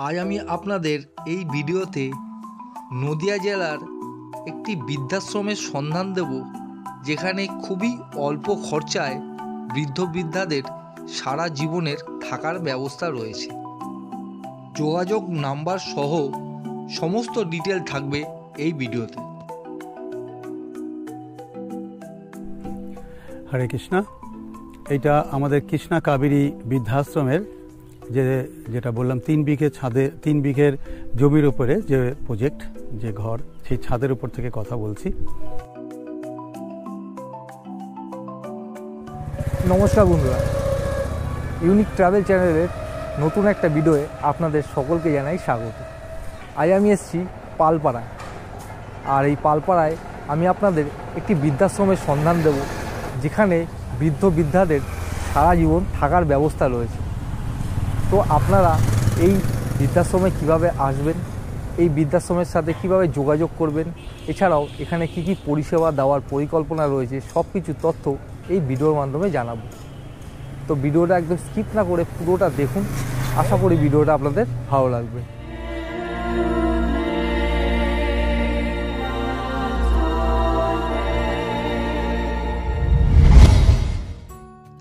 আজ আমি আপনাদের এই ভিডিওতে নদিয়া জেলার একটি বৃদ্ধাশ্রমের সন্ধান দেব, যেখানে খুবই অল্প খরচায় বৃদ্ধ বৃদ্ধাদের সারা জীবনের থাকার ব্যবস্থা রয়েছে। যোগাযোগ নাম্বার সহ সমস্ত ডিটেল থাকবে এই ভিডিওতে। হরে কৃষ্ণা। এটা আমাদের কৃষ্ণা কাবেরী বৃদ্ধাশ্রমের যেটা বললাম 3 বিঘে ছাদে 3 বিঘের জমির উপরে যে প্রজেক্ট, যে ঘর, সেই ছাদের উপর থেকে কথা বলছি। নমস্কার বন্ধুরা, ইউনিক ট্রাভেল চ্যানেলের নতুন একটা ভিডিওয়ে আপনাদের সকলকে জানাই স্বাগত। আজ আমি এসেছি পালপাড়ায়, আর এই পালপাড়ায় আমি আপনাদের একটি বৃদ্ধাশ্রমের সন্ধান দেব, যেখানে বৃদ্ধ বৃদ্ধাদের সারা জীবন থাকার ব্যবস্থা রয়েছে। তো আপনারা এই বৃদ্ধাশ্রমে কিভাবে আসবেন, এই বৃদ্ধাশ্রমের সাথে কিভাবে যোগাযোগ করবেন, এছাড়াও এখানে কি কি পরিষেবা দেওয়ার পরিকল্পনা রয়েছে, সব কিছু তথ্য এই ভিডিওর মাধ্যমে জানাবো। তো ভিডিওটা একদম স্কিপ না করে পুরোটা দেখুন, আশা করি ভিডিওটা আপনাদের ভালো লাগবে।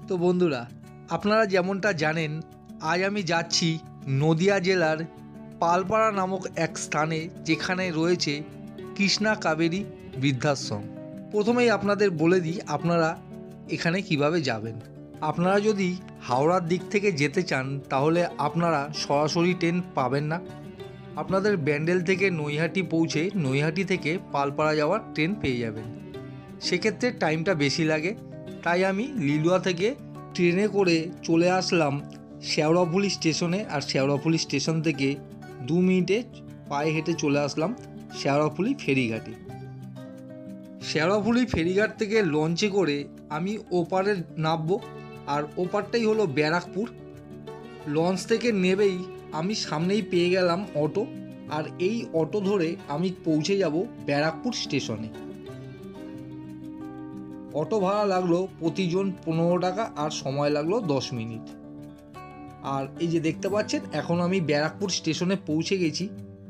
তো বন্ধুরা, আপনারা যেমনটা জানেন, আজ আমি যাচ্ছি নদিয়া জেলার পালপাড়া নামক এক স্থানে, যেখানে রয়েছে কৃষ্ণা কাবেরী বৃদ্ধাশ্রম। প্রথমেই আপনাদের বলে দিই আপনারা এখানে কিভাবে যাবেন। আপনারা যদি হাওড়ার দিক থেকে যেতে চান, তাহলে আপনারা সরাসরি ট্রেন পাবেন না। আপনাদের ব্যান্ডেল থেকে নৈহাটি পৌঁছে নৈহাটি থেকে পালপাড়া যাওয়ার ট্রেন পেয়ে যাবেন। সেক্ষেত্রে টাইমটা বেশি লাগে, তাই আমি লিলুয়া থেকে ট্রেনে করে চলে আসলাম শেওড়াফুলি স্টেশনে। আর শেওড়াফুলি স্টেশন থেকে 2 মিনিটে পায়ে হেঁটে চলে আসলাম শেওড়াফুলি ফেরিঘাটে। শেওড়াফুলি ফেরিঘাট থেকে লঞ্চে করে আমি ওপারে নামবো, আর ওপারটাই হলো ব্যারাকপুর। লঞ্চ থেকে নেবেই আমি সামনেই পেয়ে গেলাম অটো, আর এই অটো ধরে আমি পৌঁছে যাব ব্যারাকপুর স্টেশনে। অটো ভাড়া লাগলো প্রতিজন 15 টাকা, আর সময় লাগলো 10 মিনিট। আর এই যে দেখতে পাচ্ছেন, এখন আমি ব্যারাকপুর স্টেশনে পৌঁছে গেছি।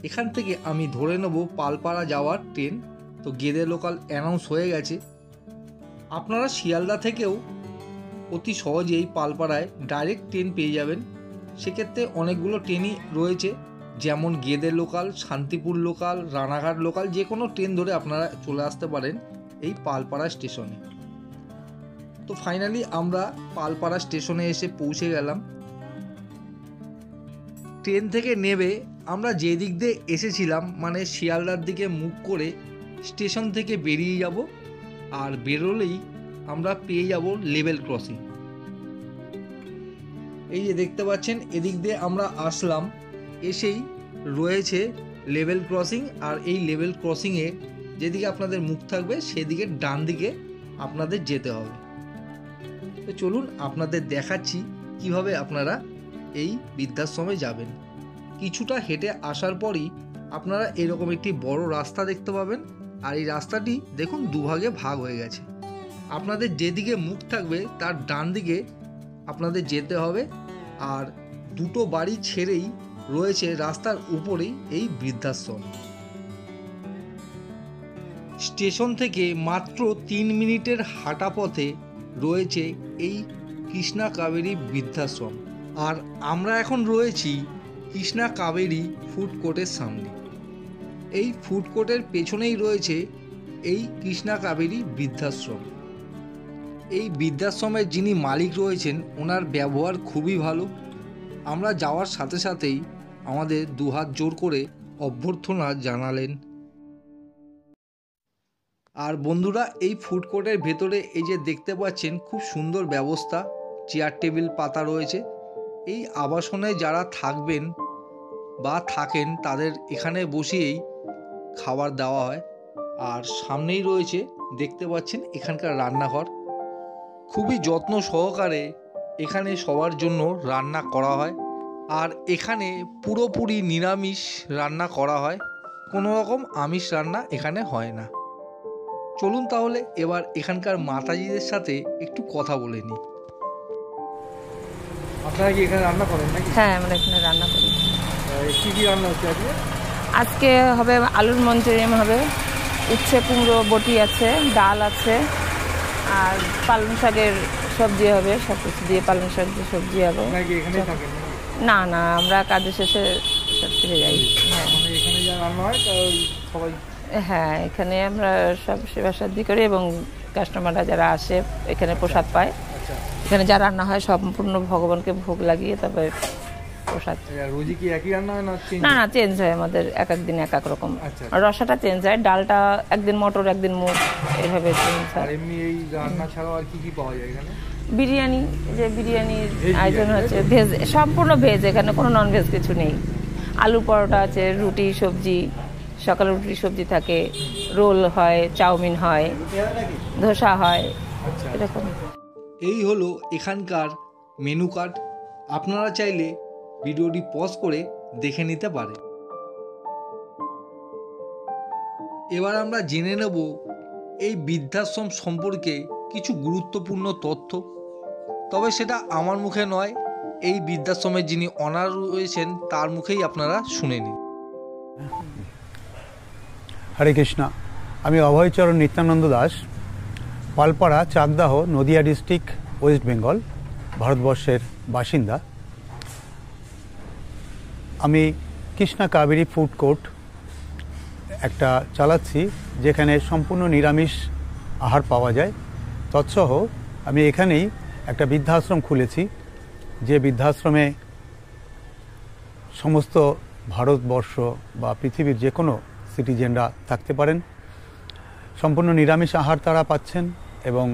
এখান থেকে আমি ধরে নেব পালপাড়া যাওয়ার ট্রেন। তো গেদে লোকাল অ্যানাউন্স হয়ে গেছে। আপনারা শিয়ালদা থেকেও অতি সহজেই পালপাড়ায় ডাইরেক্ট ট্রেন পেয়ে যাবেন। সেক্ষেত্রে অনেকগুলো ট্রেনই রয়েছে, যেমন Gede local, Shantipur local, Ranaghat local, যে কোনো ট্রেন ধরে আপনারা চলে আসতে পারেন এই পালপাড়া স্টেশনে। তো ফাইনালি আমরা পালপাড়া স্টেশনে এসে পৌঁছে গেলাম। ট্রেন থেকে নেবে আমরা যে দিক দিয়ে এসেছিলাম, মানে শিয়ালদার দিকে মুখ করে স্টেশন থেকে বেরিয়ে যাব, আর বেরোলেই আমরা পেয়ে যাব লেভেল ক্রসিং। এই যে দেখতে পাচ্ছেন, এদিক দিয়ে আমরা আসলাম, এসেই রয়েছে লেভেল ক্রসিং। আর এই লেভেল ক্রসিংয়ে যেদিকে আপনাদের মুখ থাকবে, সেদিকে ডান দিকে আপনাদের যেতে হবে। তো চলুন আপনাদের দেখাচ্ছি কিভাবে আপনারা এই বৃদ্ধাশ্রমে যাবেন। কিছুটা হেঁটে আসার পরই আপনারা এরকম একটি বড় রাস্তা দেখতে পাবেন, আর এই রাস্তাটি দেখুন দুভাগে ভাগ হয়ে গেছে। আপনাদের যেদিকে মুখ থাকবে তার ডান দিকে আপনাদের যেতে হবে, আর দুটো বাড়ি ছেড়েই রয়েছে রাস্তার উপরেই এই বৃদ্ধাশ্রম। স্টেশন থেকে মাত্র 3 মিনিটের হাঁটা পথে রয়েছে এই কৃষ্ণা কাবেরী বৃদ্ধাশ্রম। আর আমরা এখন রয়েছি কৃষ্ণা কাবেরী ফুড কোর্টের সামনে। এই ফুড কোর্টের পেছনেই রয়েছে এই কৃষ্ণা কাবেরী বৃদ্ধাশ্রম। এই বৃদ্ধাশ্রমের যিনি মালিক রয়েছেন, ওনার ব্যবহার খুবই ভালো। আমরা যাওয়ার সাথে সাথেই আমাদের দুহাত জোর করে অভ্যর্থনা জানালেন। আর বন্ধুরা, এই ফুড কোর্টের ভেতরে এই যে দেখতে পাচ্ছেন, খুব সুন্দর ব্যবস্থা, চেয়ার টেবিল পাতা রয়েছে। এই আবাসনে যারা থাকবেন বা থাকেন, তাদের এখানে বসেই খাবার দেওয়া হয়। আর সামনেই রয়েছে দেখতে পাচ্ছেন এখানকার রান্নাঘর। খুবই যত্ন সহকারে এখানে সবার জন্য রান্না করা হয়। আর এখানে পুরোপুরি নিরামিষ রান্না করা হয়, কোনো রকম আমিষ রান্না এখানে হয় না। চলুন তাহলে এবার এখানকার মাতাজিদের সাথে একটু কথা বলে নিই। আপনারা কি এখানে রান্না করেন নাকি? হ্যাঁ, আমরা এখানে রান্না করি। রান্না হচ্ছে আজকে? আজকে হবে আলুর মঞ্চুরিয়ান হবে, উচ্ছে কুমড়ো বটি আছে, ডাল আছে, আর পালং শাকের সবজি হবে। সব কিছু দিয়ে পালং শাক দিয়ে সবজি হবে। নাকি এখানেই থাকেন? না না, আমরা কাজের শেষে সব ফিরে যাই। হ্যাঁ মানে এখানে যা রান্না হয় তা ওই সবাই? হ্যাঁ, এখানে আমরা সব সেবা সাধ্য করি এবং কাস্টমাররা যারা আসে এখানে প্রসাদ পায়। আচ্ছা, এখানে যা রান্না হয় সম্পূর্ণ ভগবানকে ভোগ লাগিয়ে তবে প্রসাদ। রোজই কি একই রান্না হয় না? না না, চেঞ্জ হয় আমাদের, এক এক দিন এক এক রকম। আচ্ছা। রসাটা চেঞ্জ হয়, ডালটা একদিন মটর একদিন মুগ, এইভাবে চেঞ্জ আর হয়। এমনি এই রান্না ছাড়াও আর কি কি পাওয়া যায় এখানে? বিরিয়ানি, যে বিরিয়ানির Veg আয়োজন বিরিয়ানি, হচ্ছে ভেজ, সম্পূর্ণ ভেজ, এখানে কোনো নন ভেজ কিছু নেই। আলু পরোটা আছে, রুটি সবজি, সকালে রুটি সবজি থাকে, রোল হয়, চাউমিন হয়, ধোসা হয়, আচ্ছা, এরকম। এই হলো এখানকার মেনু কার্ড। আপনারা চাইলে ভিডিওটি পজ করে দেখে নিতে পারেন। এবার আমরা জেনে নেব এই বৃদ্ধাশ্রম সম্পর্কে কিছু গুরুত্বপূর্ণ তথ্য। তবে সেটা আমার মুখে নয়, এই বৃদ্ধাশ্রমের যিনি অনার রয়েছেন তার মুখেই আপনারা শুনে নিন। হরে কৃষ্ণা। আমি অভয়চরণ নিত্যানন্দ দাস, পালপাড়া, চাকদাহ, নদিয়া ডিস্ট্রিক্ট, ওয়েস্ট বেঙ্গল, ভারতবর্ষের বাসিন্দা। আমি কৃষ্ণা কাবেরী ফুড কোর্ট একটা চালাচ্ছি, যেখানে সম্পূর্ণ নিরামিষ আহার পাওয়া যায়। তৎসহ আমি এখানেই একটা বৃদ্ধাশ্রম খুলেছি, যে বৃদ্ধাশ্রমে সমস্ত ভারতবর্ষ বা পৃথিবীর যে কোনো সিটিজেনরা থাকতে পারেন। সম্পূর্ণ নিরামিষ আহার তারা পাচ্ছেন এবং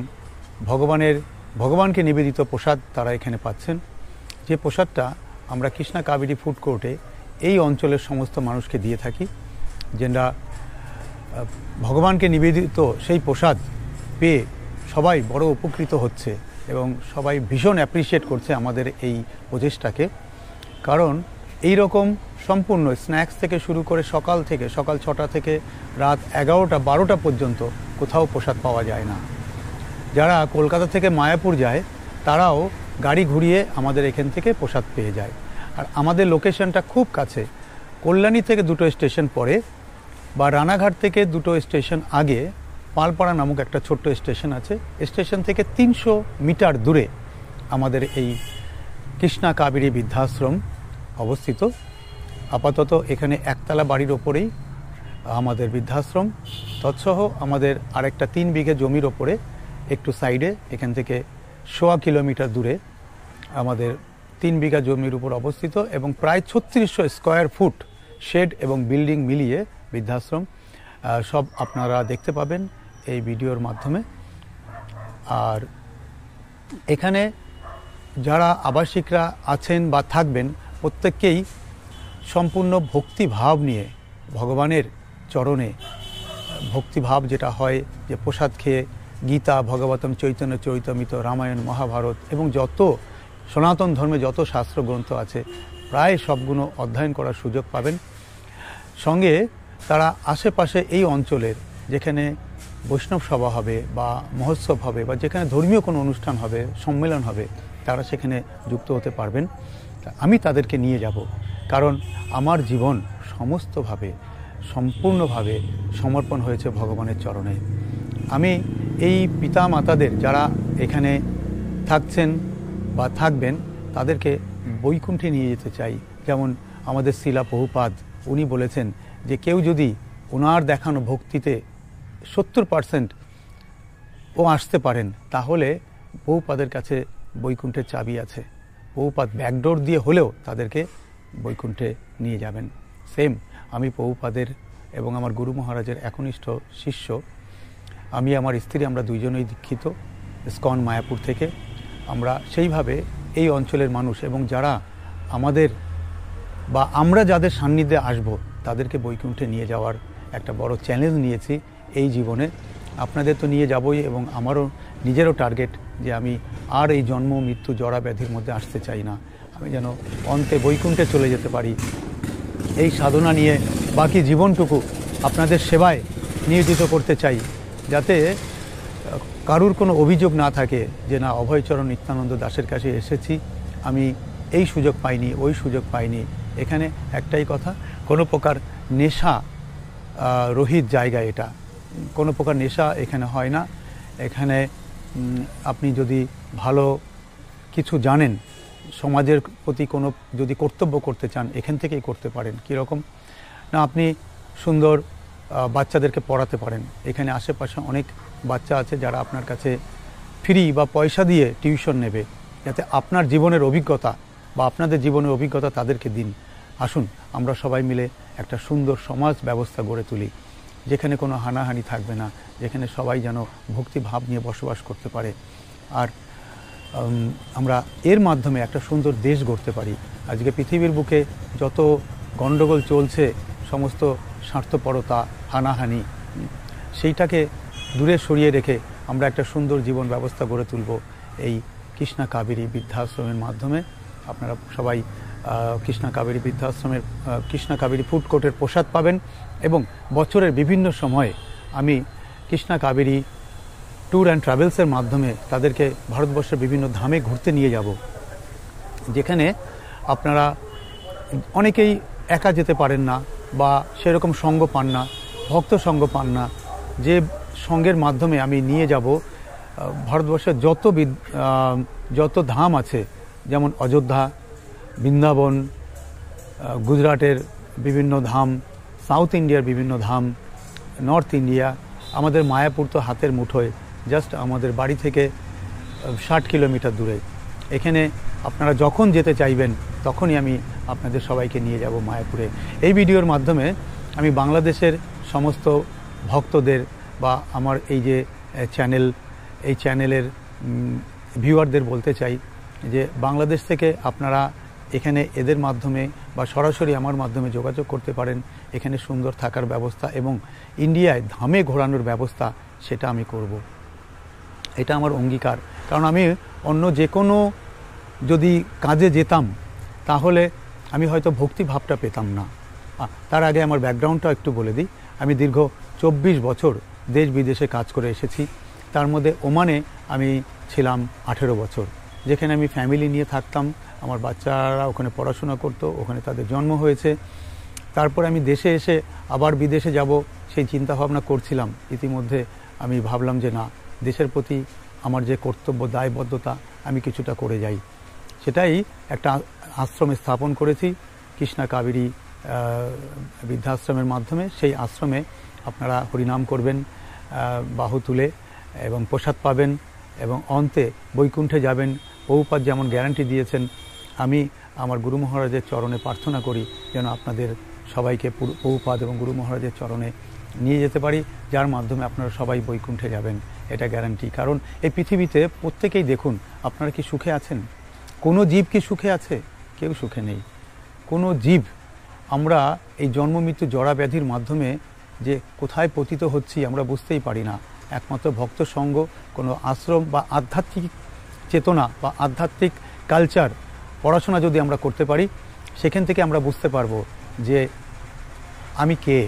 ভগবানকে নিবেদিত প্রসাদ তারা এখানে পাচ্ছেন। যে প্রসাদটা আমরা কৃষ্ণা কাবেরী ফুড কোর্টে এই অঞ্চলের সমস্ত মানুষকে দিয়ে থাকি, যেটা ভগবানকে নিবেদিত সেই প্রসাদ পেয়ে সবাই বড় উপকৃত হচ্ছে এবং সবাই ভীষণ অ্যাপ্রিসিয়েট করছে আমাদের এই প্রচেষ্টাকে। কারণ এই রকম সম্পূর্ণ স্ন্যাক্স থেকে শুরু করে সকাল 6টা থেকে রাত 11টা 12টা পর্যন্ত কোথাও প্রসাদ পাওয়া যায় না। যারা কলকাতা থেকে মায়াপুর যায় তারাও গাড়ি ঘুরিয়ে আমাদের এখান থেকে প্রসাদ পেয়ে যায়। আর আমাদের লোকেশনটা খুব কাছে, কল্যাণী থেকে 2টো স্টেশন পরে বা রানাঘাট থেকে 2টো স্টেশন আগে পালপাড়া নামক একটা ছোট্ট স্টেশন আছে। স্টেশন থেকে 300 মিটার দূরে আমাদের এই কৃষ্ণা কাবেরী বৃদ্ধাশ্রম অবস্থিত। আপাতত এখানে একতলা বাড়ির ওপরেই আমাদের বৃদ্ধাশ্রম। তৎসহ আমাদের আরেকটা 3 বিঘে জমির ওপরে একটু সাইডে, এখান থেকে 1.25 কিলোমিটার দূরে আমাদের 3 বিঘা জমির উপর অবস্থিত এবং প্রায় 3600 স্কোয়ার ফুট শেড এবং বিল্ডিং মিলিয়ে বৃদ্ধাশ্রম। সব আপনারা দেখতে পাবেন এই ভিডিওর মাধ্যমে। আর এখানে যারা আবাসিকরা আছেন বা থাকবেন প্রত্যেককেই সম্পূর্ণ ভক্তিভাব নিয়ে ভগবানের চরণে, ভক্তিভাব যেটা হয় যে প্রসাদ খেয়ে গীতা, ভগবতম, চৈতন্য চরিতামৃত, রামায়ণ, মহাভারত এবং যত সনাতন ধর্মে যত শাস্ত্র গ্রন্থ আছে প্রায় সবগুলো অধ্যয়ন করার সুযোগ পাবেন। সঙ্গে তারা আশেপাশে এই অঞ্চলের যেখানে বৈষ্ণব সভা হবে বা মহোৎসব হবে বা যেখানে ধর্মীয় কোনো অনুষ্ঠান হবে, সম্মেলন হবে, তারা সেখানে যুক্ত হতে পারবেন। আমি তাদেরকে নিয়ে যাব, কারণ আমার জীবন সমস্তভাবে সম্পূর্ণভাবে সমর্পণ হয়েছে ভগবানের চরণে। আমি এই পিতা মাতাদের যারা এখানে থাকছেন বা থাকবেন তাদেরকে বৈকুণ্ঠে নিয়ে যেতে চাই। যেমন আমাদের শিলা প্রভুপাদ, উনি বলেছেন যে কেউ যদি ওনার দেখানো ভক্তিতে 70% ও আসতে পারেন তাহলে প্রভুপাদের কাছে বৈকুণ্ঠের চাবি আছে। প্রভুপাদ ব্যাকডোর দিয়ে হলেও তাদেরকে বৈকুণ্ঠে নিয়ে যাবেন। সেম আমি প্রভুপাদের এবং আমার গুরু মহারাজের একনিষ্ঠ শিষ্য। আমি আমার স্ত্রী, আমরা দুইজনেই দীক্ষিত ইসকন মায়াপুর থেকে। আমরা সেইভাবে এই অঞ্চলের মানুষ এবং যারা আমাদের বা আমরা যাদের সান্নিধ্যে আসব তাদেরকে বৈকুণ্ঠে নিয়ে যাওয়ার একটা বড় চ্যালেঞ্জ নিয়েছি এই জীবনে। আপনাদের তো নিয়ে যাবই এবং আমারও নিজেরও টার্গেট যে আমি আর এই জন্ম মৃত্যু জরা ব্যাধির মধ্যে আসতে চাই না। আমি যেন অন্তে বৈকুণ্ঠে চলে যেতে পারি। এই সাধনা নিয়ে বাকি জীবনটুকু আপনাদের সেবায় নিয়োজিত করতে চাই, যাতে কারুর কোনো অভিযোগ না থাকে যে না অভয়চরণ নিত্যানন্দ দাসের কাছে এসেছি, আমি এই সুযোগ পাইনি, ওই সুযোগ পাইনি। এখানে একটাই কথা, কোনো প্রকার নেশা রহিত জায়গা এটা, কোনো প্রকার নেশা এখানে হয় না। এখানে আপনি যদি ভালো কিছু জানেন, সমাজের প্রতি কোনো যদি কর্তব্য করতে চান, এখান থেকেই করতে পারেন। কীরকম না, আপনি সুন্দর বাচ্চাদেরকে পড়াতে পারেন। এখানে আশেপাশে অনেক বাচ্চা আছে যারা আপনার কাছে ফ্রি বা পয়সা দিয়ে টিউশন নেবে, যাতে আপনার জীবনের অভিজ্ঞতা বা আপনাদের জীবনের অভিজ্ঞতা তাদেরকে দিন। আসুন আমরা সবাই মিলে একটা সুন্দর সমাজ ব্যবস্থা গড়ে তুলি, যেখানে কোনো হানাহানি থাকবে না, যেখানে সবাই যেন ভক্তিভাব নিয়ে বসবাস করতে পারে। আর আমরা এর মাধ্যমে একটা সুন্দর দেশ গড়তে পারি। আজকে পৃথিবীর বুকে যত গণ্ডগোল চলছে, সমস্ত স্বার্থপরতা, হানাহানি, সেইটাকে দূরে সরিয়ে রেখে আমরা একটা সুন্দর জীবন ব্যবস্থা গড়ে তুলব এই কৃষ্ণা কাবেরী বৃদ্ধাশ্রমের মাধ্যমে। আপনারা সবাই কৃষ্ণা কাবেরী বৃদ্ধাশ্রমের কৃষ্ণা কাবেরী ফুড কোর্টের প্রসাদ পাবেন, এবং বছরের বিভিন্ন সময়ে আমি কৃষ্ণা কাবেরী ট্যুর অ্যান্ড ট্রাভেলসের মাধ্যমে তাদেরকে ভারতবর্ষের বিভিন্ন ধামে ঘুরতে নিয়ে যাব, যেখানে আপনারা অনেকেই একা যেতে পারেন না বা সেরকম সঙ্গ পান না, ভক্ত সঙ্গ পান না। যে সঙ্গের মাধ্যমে আমি নিয়ে যাব ভারতবর্ষের যত ধাম আছে, যেমন অযোধ্যা, বৃন্দাবন, গুজরাটের বিভিন্ন ধাম, সাউথ ইন্ডিয়ার বিভিন্ন ধাম, নর্থ ইন্ডিয়া, আমাদের মায়াপুর তো হাতের মুঠোয়, জাস্ট আমাদের বাড়ি থেকে 60 কিলোমিটার দূরে। এখানে আপনারা যখন যেতে চাইবেন তখনই আমি আপনাদের সবাইকে নিয়ে যাব মায়াপুরে। এই ভিডিওর মাধ্যমে আমি বাংলাদেশের সমস্ত ভক্তদের বা আমার এই যে এই চ্যানেলের ভিউয়ারদের বলতে চাই যে বাংলাদেশ থেকে আপনারা এখানে এদের মাধ্যমে বা সরাসরি আমার মাধ্যমে যোগাযোগ করতে পারেন। এখানে সুন্দর থাকার ব্যবস্থা এবং ইন্ডিয়ায় ধামে ঘোরানোর ব্যবস্থা সেটা আমি করব। এটা আমার অঙ্গীকার। কারণ আমি অন্য যে কোনো যদি কাজে যেতাম তাহলে আমি হয়তো ভক্তিভাবটা পেতাম না। তার আগে আমার ব্যাকগ্রাউন্ডটা একটু বলে দিই। আমি দীর্ঘ 24 বছর দেশ বিদেশে কাজ করে এসেছি। তার মধ্যে ওমানে আমি ছিলাম 18 বছর, যেখানে আমি ফ্যামিলি নিয়ে থাকতাম। আমার বাচ্চারা ওখানে পড়াশোনা করতো, ওখানে তাদের জন্ম হয়েছে। তারপর আমি দেশে এসে আবার বিদেশে যাব সেই চিন্তাভাবনা করছিলাম। ইতিমধ্যে আমি ভাবলাম যে না, দেশের প্রতি আমার যে কর্তব্য, দায়বদ্ধতা, আমি কিছুটা করে যাই। সেটাই একটা আশ্রমে স্থাপন করেছি কৃষ্ণা কাবেরী বৃদ্ধাশ্রমের মাধ্যমে। সেই আশ্রমে আপনারা হরিনাম করবেন বাহু তুলে এবং প্রসাদ পাবেন এবং অন্তে বৈকুণ্ঠে যাবেন। প্রভুপাদ যেমন গ্যারান্টি দিয়েছেন, আমি আমার গুরু মহারাজের চরণে প্রার্থনা করি যেন আপনাদের সবাইকে প্রভুপাদ এবং গুরু মহারাজের চরণে নিয়ে যেতে পারি, যার মাধ্যমে আপনারা সবাই বৈকুণ্ঠে যাবেন। এটা গ্যারান্টি। কারণ এই পৃথিবীতে প্রত্যেকেই দেখুন, আপনারা কি সুখে আছেন? কোনো জীব কি সুখে আছে? কেউ সুখে নেই। কোনো জীব, আমরা এই জন্ম মৃত্যু জরা ব্যাধির মাধ্যমে যে কোথায় পতিত হচ্ছি আমরা বুঝতেই পারি না। একমাত্র ভক্ত সঙ্গ, কোনো আশ্রম বা আধ্যাত্মিক চেতনা বা আধ্যাত্মিক কালচার, পড়াশোনা যদি আমরা করতে পারি, সেখান থেকে আমরা বুঝতে পারবো যে আমি কে।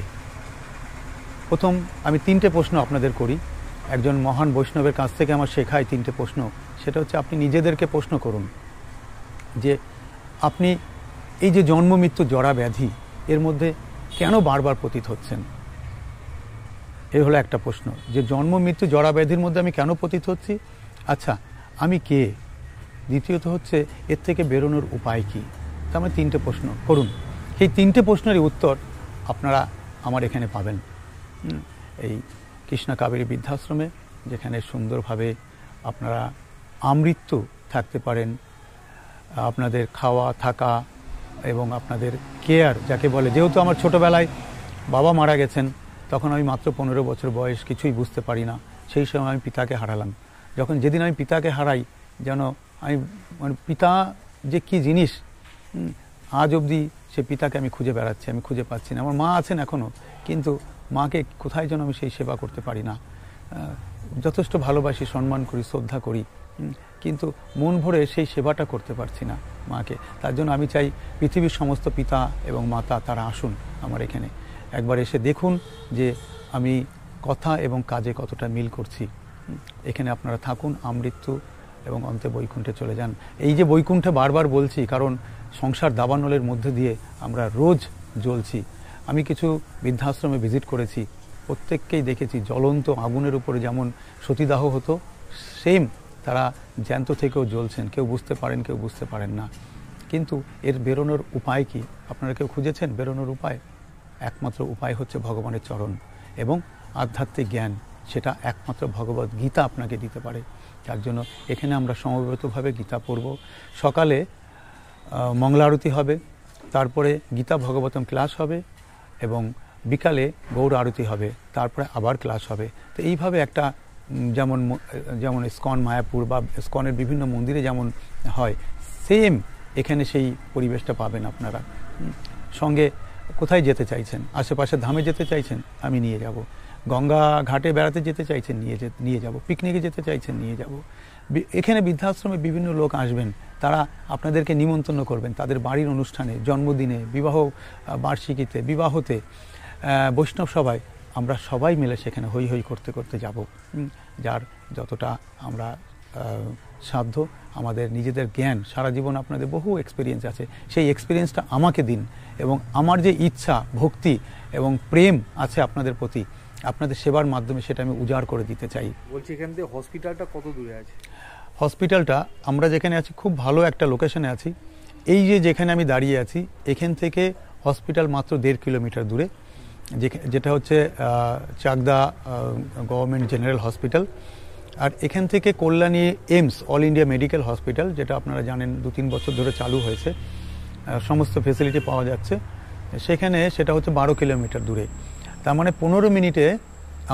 প্রথম আমি 3টে প্রশ্ন আপনাদের করি। একজন মহান বৈষ্ণবের কাছ থেকে আমার শেখায় 3টে প্রশ্ন। সেটা হচ্ছে, আপনি নিজেদেরকে প্রশ্ন করুন যে আপনি এই যে জন্ম মৃত্যু জরা ব্যাধি, এর মধ্যে কেন বারবার পতিত হচ্ছেন? এই হলো একটা প্রশ্ন, যে জন্ম মৃত্যু জরা ব্যাধির মধ্যে আমি কেন পতিত হচ্ছি। আচ্ছা, আমি কে? দ্বিতীয়ত হচ্ছে, এর থেকে বেরোনোর উপায় কি? তা আমরা 3টে প্রশ্ন করুন। এই 3টে প্রশ্নেরই উত্তর আপনারা আমার এখানে পাবেন, এই কৃষ্ণা কাবেরী বৃদ্ধাশ্রমে, যেখানে সুন্দরভাবে আপনারা আমৃত্যু থাকতে পারেন। আপনাদের খাওয়া, থাকা এবং আপনাদের কেয়ার যাকে বলে। যেহেতু আমার ছোটোবেলায় বাবা মারা গেছেন, তখন আমি মাত্র 15 বছর বয়স, কিছুই বুঝতে পারি না। সেই সময় আমি পিতাকে হারালাম। যেদিন আমি পিতাকে হারাই, যেন আমি পিতা যে কি জিনিস, আজ অবধি সে পিতাকে আমি খুঁজে বেড়াচ্ছি, আমি খুঁজে পাচ্ছি না। আমার মা আছেন এখনও, কিন্তু মাকে কোথায় যেন আমি সেই সেবা করতে পারি না। যথেষ্ট ভালোবাসি, সম্মান করি, শ্রদ্ধা করি, কিন্তু মন ভরে সেই সেবাটা করতে পারছি না মাকে। তার জন্য আমি চাই পৃথিবীর সমস্ত পিতা এবং মাতা তারা আসুন আমার এখানে, একবার এসে দেখুন যে আমি কথা এবং কাজে কতটা মিল করছি। এখানে আপনারা থাকুন, আমৃত্যু এবং অন্তে বৈকুণ্ঠে চলে যান। এই যে বৈকুণ্ঠে বারবার বলছি কারণ সংসার দাবানলের মধ্যে দিয়ে আমরা রোজ জ্বলছি। আমি কিছু বৃদ্ধাশ্রমে ভিজিট করেছি, প্রত্যেককেই দেখেছি জ্বলন্ত আগুনের উপরে যেমন সতীদাহ হতো, সেম তারা জ্যান্ত থেকেও জ্বলছেন। কেউ বুঝতে পারেন, কেউ বুঝতে পারেন না। কিন্তু এর বেরোনোর উপায় কি? আপনারা কেউ খুঁজেছেন বেরোনোর উপায়? একমাত্র উপায় হচ্ছে ভগবানের চরণ এবং আধ্যাত্মিক জ্ঞান। সেটা একমাত্র ভগবত গীতা আপনাকে দিতে পারে। তার জন্য এখানে আমরা সমবেতভাবে গীতা পড়ব। সকালে মঙ্গলা আরতি হবে, তারপরে গীতা ভগবতম ক্লাস হবে এবং বিকালে গৌর আরতি হবে, তারপরে আবার ক্লাস হবে। তো এইভাবে একটা যেমন ইস্কন মায়াপুর বা ইস্কনের বিভিন্ন মন্দিরে যেমন হয়, সেম এখানে সেই পরিবেশটা পাবেন আপনারা। সঙ্গে কোথায় যেতে চাইছেন? আশেপাশে ধামে যেতে চাইছেন, আমি নিয়ে যাব। গঙ্গা ঘাটে বেড়াতে যেতে চাইছেন, নিয়ে যাব। পিকনিকে যেতে চাইছেন, নিয়ে যাব। এখানে বৃদ্ধাশ্রমে বিভিন্ন লোক আসবেন, তারা আপনাদেরকে নিমন্ত্রণ করবেন তাদের বাড়ির অনুষ্ঠানে, জন্মদিনে, বিবাহ বার্ষিকীতে, বিবাহতে, বৈষ্ণব সভায়। আমরা সবাই মিলে সেখানে হই হই করতে করতে যাব। যার যতটা আমরা সাধ্য, আমাদের নিজেদের জ্ঞান, সারা জীবন আপনাদের বহু এক্সপিরিয়েন্স আছে, সেই এক্সপিরিয়েন্সটা আমাকে দিন এবং আমার যে ইচ্ছা, ভক্তি এবং প্রেম আছে আপনাদের প্রতি, আপনাদের সেবার মাধ্যমে সেটা আমি উজাড় করে দিতে চাই। বলছি এখান থেকে হসপিটালটা কত দূরে আছে? হসপিটালটা আমরা যেখানে আছি খুব ভালো একটা লোকেশনে আছি। এই যেখানে আমি দাঁড়িয়ে আছি, এখান থেকে হসপিটাল মাত্র 1.5 কিলোমিটার দূরে, যেটা হচ্ছে চাকদা গভর্নমেন্ট জেনারেল হসপিটাল। আর এখান থেকে Kalyani AIIMS, all India medical hospital, যেটা আপনারা জানেন 2-3 বছর ধরে চালু হয়েছে, সমস্ত ফেসিলিটি পাওয়া যাচ্ছে সেখানে, সেটা হচ্ছে 12 কিলোমিটার দূরে। তার মানে 15 মিনিটে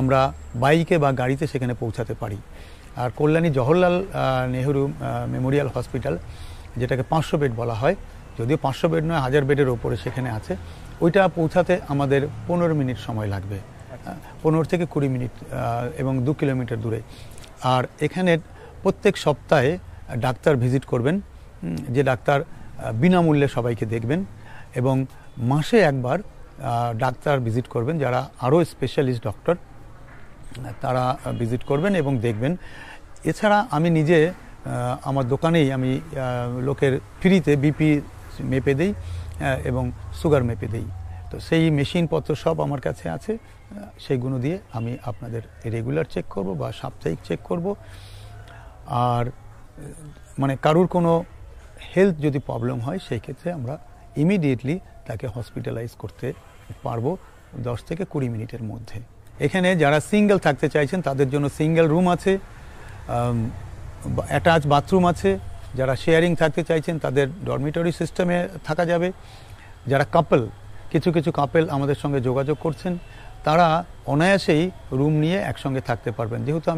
আমরা বাইকে বা গাড়িতে সেখানে পৌঁছাতে পারি। আর কল্যাণী জওহরলাল নেহরু মেমোরিয়াল হসপিটাল, যেটাকে 500 বেড বলা হয়, যদিও 500 বেড নয়, 1000 বেডের ওপরে সেখানে আছে, ওইটা পৌঁছাতে আমাদের 15 মিনিট সময় লাগবে, 15 থেকে 20 মিনিট, এবং 2 কিলোমিটার দূরে। আর এখানে প্রত্যেক সপ্তাহে ডাক্তার ভিজিট করবেন, যে ডাক্তার বিনামূল্যে সবাইকে দেখবেন, এবং মাসে একবার ডাক্তার ভিজিট করবেন যারা আরও স্পেশালিস্ট ডক্টর, তারা ভিজিট করবেন এবং দেখবেন। এছাড়া আমি নিজে আমার দোকানেই আমি লোকের ফ্রিতে বিপি মেপে দিই এবং সুগার মেপে দিই। তো সেই মেশিনপত্র সব আমার কাছে আছে, সেইগুলো দিয়ে আমি আপনাদের রেগুলার চেক করব বা সাপ্তাহিক চেক করব। আর মানে কারুর কোনো হেলথ যদি প্রবলেম হয়, সেই ক্ষেত্রে আমরা ইমিডিয়েটলি তাকে হসপিটালাইজ করতে পারবো 10 থেকে 20 মিনিটের মধ্যে। এখানে যারা সিঙ্গেল থাকতে চাইছেন তাদের জন্য সিঙ্গেল রুম আছে, অ্যাটাচ বাথরুম আছে। যারা শেয়ারিং থাকতে চাইছেন তাদের ডরমিটরি সিস্টেমে থাকা যাবে। যারা কাপল, কিছু কিছু কাপল আমাদের সঙ্গে যোগাযোগ করছেন, তারা অনায়াসেই রুম নিয়ে একসঙ্গে থাকতে পারবেন। যেহেতু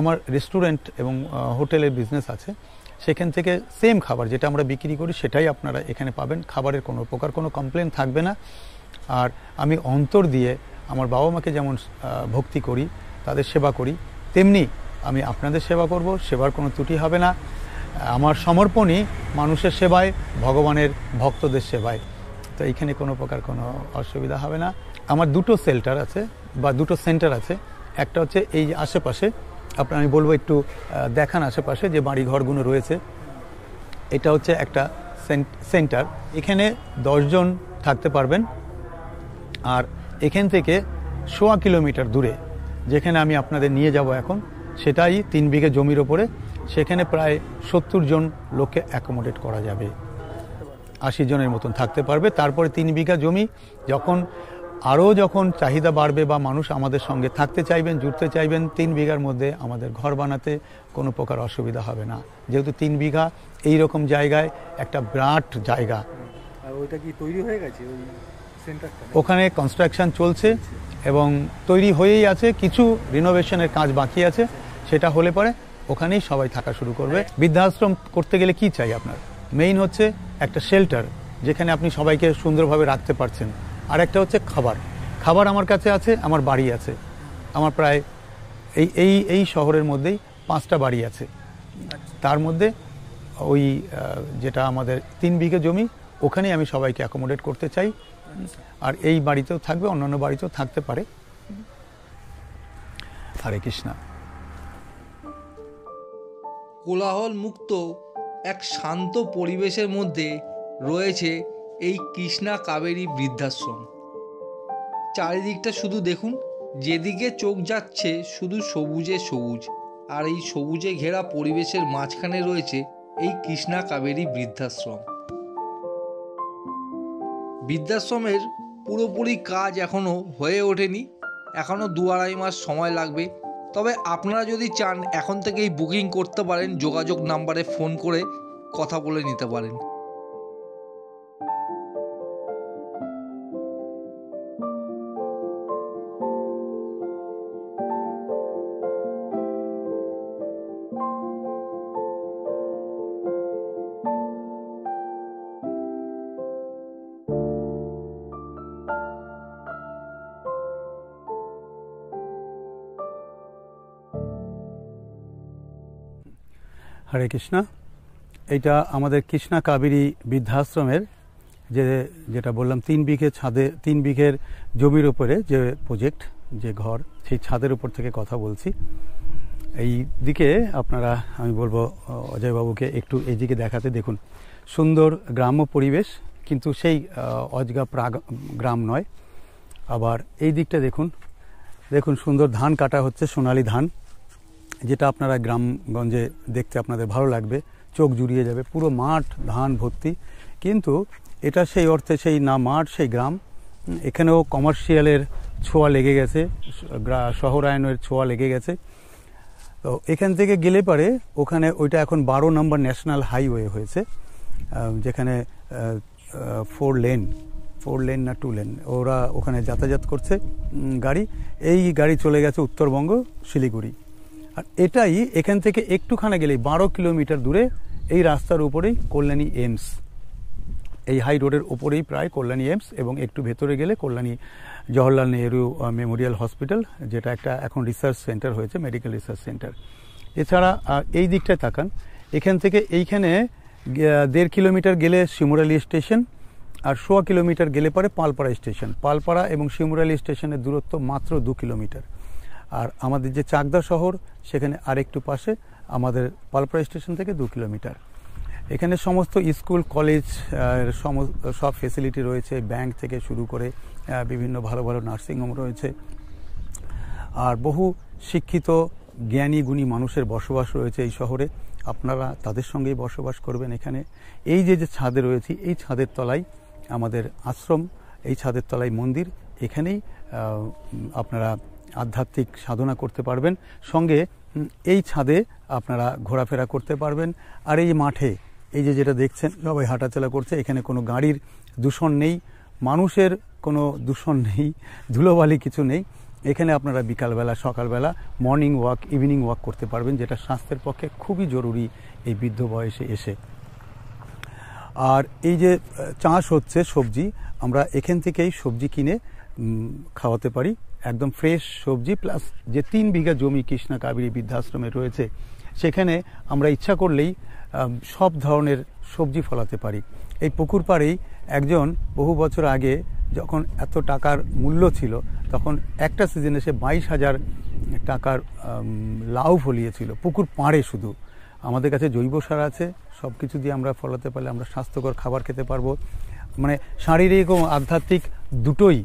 আমার রেস্টুরেন্ট এবং হোটেলের বিজনেস আছে, সেখান থেকে সেম খাবার যেটা আমরা বিক্রি করি সেটাই আপনারা এখানে পাবেন। খাবারের কোনো প্রকার কোনো কমপ্লেন থাকবে না। আর আমি অন্তর দিয়ে আমার বাবা মাকে যেমন ভক্তি করি, তাদের সেবা করি, তেমনি আমি আপনাদের সেবা করব। সেবার কোনো ত্রুটি হবে না। আমার সমর্পণই মানুষের সেবায়, ভগবানের ভক্তদের সেবায়। তো এইখানে কোনো প্রকার কোনো অসুবিধা হবে না। আমার 2টো শেল্টার আছে বা 2টো সেন্টার আছে। একটা হচ্ছে এই যে আশেপাশে, আমি বলবো একটু দেখান আশেপাশে যে বাড়ি ঘরগুলো রয়েছে। এটা হচ্ছে একটা সেন্টার, এখানে 10 জন থাকতে পারবেন। আর এখান থেকে 1.25 কিলোমিটার দূরে যেখানে আমি আপনাদের নিয়ে যাব এখন, সেটাই 3 বিঘে জমির ওপরে, সেখানে প্রায় 70 জন লোককে অ্যাকোমোডেট করা যাবে, 80 জনের মতন থাকতে পারবে। তারপরে 3 বিঘা জমি যখন চাহিদা বাড়বে বা মানুষ আমাদের সঙ্গে থাকতে চাইবেন, জুড়তে চাইবেন, 3 বিঘার মধ্যে আমাদের ঘর বানাতে কোনো প্রকার অসুবিধা হবে না। যেহেতু 3 বিঘা এইরকম জায়গায় একটা বিরাট জায়গা। আর ওইটা কি তৈরি হয়ে গেছে ওই সেন্টারটা? ওখানে কনস্ট্রাকশন চলছে এবং তৈরি হয়েই আছে, কিছু রিনোভেশনের কাজ বাকি আছে। সেটা হলে পরে ওখানেই সবাই থাকা শুরু করবে। বৃদ্ধাশ্রম করতে গেলে কি চাই আপনার? মেইন হচ্ছে একটা শেল্টার, যেখানে আপনি সবাইকে সুন্দরভাবে রাখতে পারছেন। আর একটা হচ্ছে খাবার আমার কাছে আছে, আমার বাড়ি আছে। আমার প্রায় এই শহরের মধ্যেই 5টা বাড়ি আছে। তার মধ্যে ওই যেটা আমাদের 3 বিঘে জমি, ওখানেই আমি সবাইকে অ্যাকোমোডেট করতে চাই। আর এই বাড়িতেও থাকবে, অন্যান্য বাড়িতেও থাকতে পারে। হরে কৃষ্ণ। কোলাহল মুক্ত এক শান্ত পরিবেশের মধ্যে রয়েছে এই কৃষ্ণা কাবেরী বৃদ্ধাশ্রম। চারিদিকটা শুধু দেখুন, যেদিকে চোখ যাচ্ছে শুধু সবুজে সবুজ, আর এই সবুজে ঘেরা পরিবেশের মাঝখানে রয়েছে এই কৃষ্ণা কাবেরী বৃদ্ধাশ্রম। বৃদ্ধাশ্রমের পুরোপুরি কাজ এখনও হয়ে ওঠেনি, এখনও 2-2.5 মাস সময় লাগবে। তবে আপনারা যদি চান এখন থেকেই বুকিং করতে পারেন, যোগাযোগ নাম্বারে ফোন করে কথা বলে নিতে পারেন। হরে কৃষ্ণা। এটা আমাদের কৃষ্ণা কাবেরী বৃদ্ধাশ্রমের যেটা বললাম 3 বিঘে ছাদে 3 বিঘের জমির উপরে যে প্রজেক্ট, যে ঘর, সেই ছাদের উপর থেকে কথা বলছি। এই দিকে আপনারা, আমি বলবো অজয়বাবুকে একটু এই দিকে দেখাতে। দেখুন সুন্দর গ্রাম্য পরিবেশ, কিন্তু সেই অজগা গ্রাম নয়। আবার এই দিকটা দেখুন, দেখুন সুন্দর ধান কাটা হচ্ছে, সোনালী ধান, যেটা আপনারা গ্রামগঞ্জে দেখতে আপনাদের ভালো লাগবে, চোখ জুড়িয়ে যাবে, পুরো মাঠ ধান ভর্তি। কিন্তু এটা সেই অর্থে সেই না মাঠ, সেই গ্রাম। এখানেও কমার্শিয়ালের ছোঁয়া লেগে গেছে, শহরায়নের ছোঁয়া লেগে গেছে। তো এখান থেকে গেলে পারে ওখানে, ওইটা এখন 12 নম্বর ন্যাশনাল হাইওয়ে হয়েছে, যেখানে 4 লেন না 2 লেন ওরা ওখানে যাতায়াত করছে গাড়ি। এই গাড়ি চলে গেছে উত্তরবঙ্গ, শিলিগুড়ি। আর এটাই এখান থেকে একটুখানে গেলেই 12 কিলোমিটার দূরে এই রাস্তার উপরেই কল্যাণী এইমস। এই হাই রোডের ওপরেই প্রায় কল্যাণী এইমস, এবং একটু ভেতরে গেলে কল্যাণী জওহরলাল নেহরু মেমোরিয়াল হসপিটাল, যেটা একটা এখন রিসার্চ সেন্টার হয়েছে, মেডিকেল রিসার্চ সেন্টার। এছাড়া এই দিকটায় তাকান, এখান থেকে এইখানে 1.5 কিলোমিটার গেলে শিমুরালী স্টেশন, আর 1.25 কিলোমিটার গেলে পরে পালপাড়া স্টেশন। পালপাড়া এবং শিমুরালী স্টেশনের দূরত্ব মাত্র 2 কিলোমিটার। আর আমাদের যে চাকদা শহর, সেখানে আরেকটু পাশে আমাদের পালপাড়া স্টেশন থেকে 2 কিলোমিটার। এখানে সমস্ত স্কুল, কলেজ, সব ফেসিলিটি রয়েছে, ব্যাংক থেকে শুরু করে বিভিন্ন ভালো ভালো নার্সিংহোম রয়েছে। আর বহু শিক্ষিত জ্ঞানী গুণী মানুষের বসবাস রয়েছে এই শহরে। আপনারা তাদের সঙ্গেই বসবাস করবেন এখানে। এই যে ছাদে রয়েছে, এই ছাদের তলায় আমাদের আশ্রম, এই ছাদের তলায় মন্দির। এখানেই আপনারা আধ্যাত্মিক সাধনা করতে পারবেন, সঙ্গে এই ছাদে আপনারা ঘোরাফেরা করতে পারবেন। আর এই মাঠে এই যেটা দেখছেন, সবাই হাঁটাচলা করছে, এখানে কোনো গাড়ির দূষণ নেই, মানুষের কোনো দূষণ নেই, ধুলোবালি কিছু নেই। এখানে আপনারা বিকালবেলা, সকালবেলা মর্নিং ওয়াক, ইভিনিং ওয়াক করতে পারবেন, যেটা স্বাস্থ্যের পক্ষে খুবই জরুরি এই বৃদ্ধ বয়সে এসে। আর এই যে চাষ হচ্ছে সবজি, আমরা এখান থেকেই সবজি কিনে খাওয়াতে পারি, একদম ফ্রেশ সবজি। প্লাস যে 3 বিঘা জমি কৃষ্ণা কাবেরী বৃদ্ধাশ্রমে রয়েছে, সেখানে আমরা ইচ্ছা করলেই সব ধরনের সবজি ফলাতে পারি। এই পুকুর পাড়েই একজন বহু বছর আগে, যখন এত টাকার মূল্য ছিল, তখন একটা সিজনে সে 22,000 টাকার লাউ ফলিয়েছিল পুকুর পাড়ে। শুধু আমাদের কাছে জৈব সার আছে, সব কিছু দিয়ে আমরা ফলাতে পারলে আমরা স্বাস্থ্যকর খাবার খেতে পারবো। মানে শারীরিক ও আধ্যাত্মিক দুটোই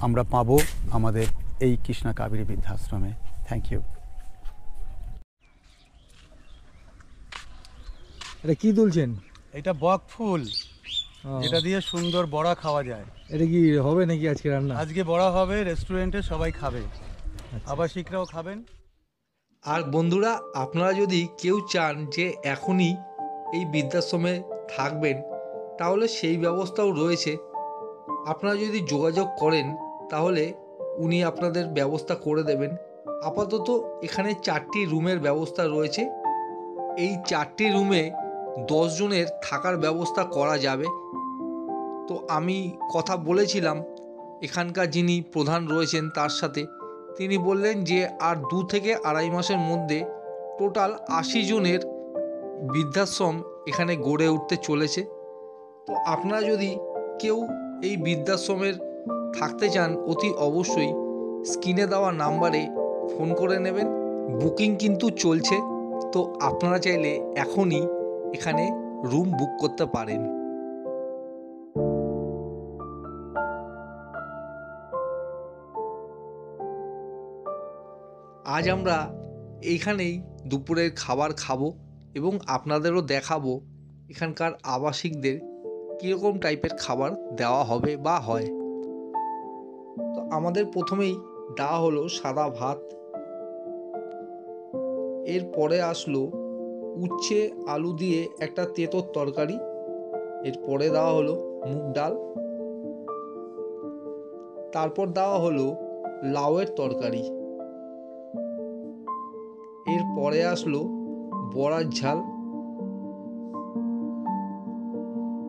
আমরা পাবো আমাদের এই কৃষ্ণা কাবেরী বৃদ্ধাশ্রমে। Thank you. এটা কি তুলছেন? এটা বক ফুল, যেটা দিয়ে সুন্দর বড়া খাওয়া যায়। এটা কি হবে নাকি আজকে রান্না? আজকে বড়া হবে, রেস্টুরেন্টে সবাই খাবে, আবাসিকরাও খাবেন। আর বন্ধুরা, আপনারা যদি কেউ চান যে এখনই এই বৃদ্ধাশ্রমে থাকবেন, তাহলে সেই ব্যবস্থাও রয়েছে। আপনারা যদি যোগাযোগ করেন তাহলে উনি আপনাদের ব্যবস্থা করে দেবেন। আপাতত এখানে 4টি রুমের ব্যবস্থা রয়েছে। এই 4টি রুমে 10 জনের থাকার ব্যবস্থা করা যাবে। তো আমি কথা বলেছিলাম এখানকার যিনি প্রধান রয়েছেন তার সাথে, তিনি বললেন যে আর 2 থেকে আড়াই মাসের মধ্যে টোটাল 80 জনের বৃদ্ধাশ্রম এখানে গড়ে উঠতে চলেছে। তো আপনারা যদি কেউ এই বৃদ্ধাশ্রমের থাকতে চান, অতি অবশ্যই স্ক্রিনে দেওয়া নাম্বারে ফোন করে নেবেন। বুকিং কিন্তু চলছে, তো আপনারা চাইলে এখনই এখানে রুম বুক করতে পারেন। আজ আমরা এইখানেই দুপুরের খাবার খাবো এবং আপনাদেরও দেখাবো এখানকার আবাসিকদের কীরকম টাইপের খাবার দেওয়া হবে বা হয়। তো আমাদের প্রথমেই দেওয়া হলো সাদা ভাত, এরপরে আসলো উচ্ছে আলু দিয়ে একটা তেঁতোর তরকারি, এরপরে দেওয়া হলো মুগ ডাল, তারপর দেওয়া হলো লাউয়ের তরকারি, এরপরে আসলো বড়ার ঝাল,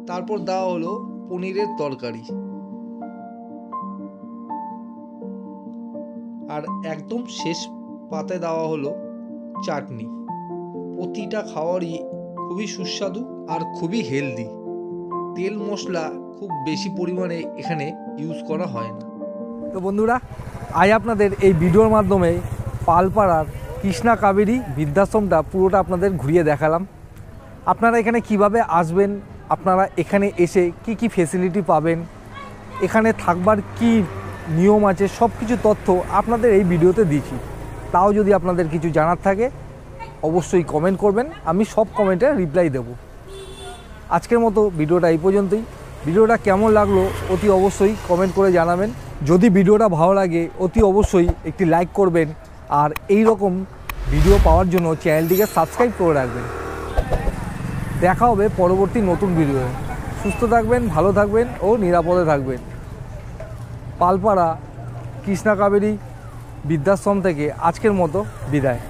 তারপর দেওয়া হলো পনিরের তরকারি, আর একদম শেষ পাতে দেওয়া হলো চাটনি। প্রতিটা খাবারই খুবই সুস্বাদু আর খুবই হেলদি। তেল মশলা খুব বেশি পরিমাণে এখানে ইউজ করা হয় না। তো বন্ধুরা, আজ আপনাদের এই ভিডিওর মাধ্যমে পালপাড়ার কৃষ্ণা কাবেরী বৃদ্ধাশ্রমটা পুরোটা আপনাদের ঘুরিয়ে দেখালাম। আপনারা এখানে কিভাবে আসবেন, আপনারা এখানে এসে কি কি ফেসিলিটি পাবেন, এখানে থাকবার কি নিয়ম আছে, সব কিছু তথ্য আপনাদের এই ভিডিওতে দিয়েছি। তাও যদি আপনাদের কিছু জানার থাকে অবশ্যই কমেন্ট করবেন, আমি সব কমেন্টে রিপ্লাই দেব। আজকের মতো ভিডিওটা এই পর্যন্তই। ভিডিওটা কেমন লাগলো অতি অবশ্যই কমেন্ট করে জানাবেন। যদি ভিডিওটা ভালো লাগে অতি অবশ্যই একটি লাইক করবেন, আর এই রকম ভিডিও পাওয়ার জন্য চ্যানেলটিকে সাবস্ক্রাইব করে রাখবেন। দেখা হবে পরবর্তী নতুন ভিডিওয়ে। সুস্থ থাকবেন, ভালো থাকবেন ও নিরাপদে থাকবেন। পালপাড়া কৃষ্ণা কাবেরী বৃদ্ধাশ্রম থেকে আজকের মতো বিদায়।